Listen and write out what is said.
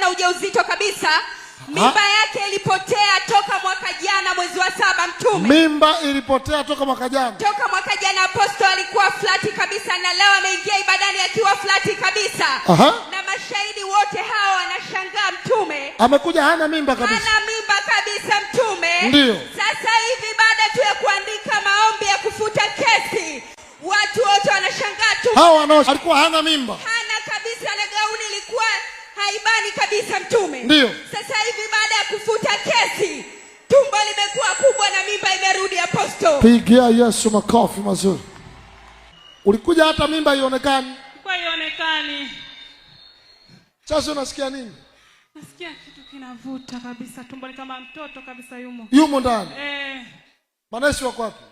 na ujauzito kabisa. Mimba yake ilipotea toka mwaka jana mwezi wa 7 mtume. Mimba ilipotea toka mwaka jana. Toka mwaka jana apostle alikuwa flati kabisa, na leo ameingia ibadani akiwa flati kabisa. Na mashahidi wote hao wanashangaa mtume. Amekuja hana mimba kabisa. Hana mimba kabisa mtume. Ndio. Sasa hivi baada tu ya kuandika maombi ya kufuta kesi, watu wote wanashangaa tu. Hao alikuwa hana mimba. Hana kabisa, na gauni ilikuwa haibani kabisa mtume. Ndio. Sasa hivi baada ya kufuta kesi, tumbo limekuwa kubwa na mimba imerudi apostle. Pigia Yesu makofi mazuri. Ulikuja hata mimba ionekani? Kwa ionekani. Sasa unasikia nini? Nasikia kitu kinavuta kabisa, tumbo ni kama mtoto kabisa yumo. Yumo ndani. Eh. Manesi wako wapi?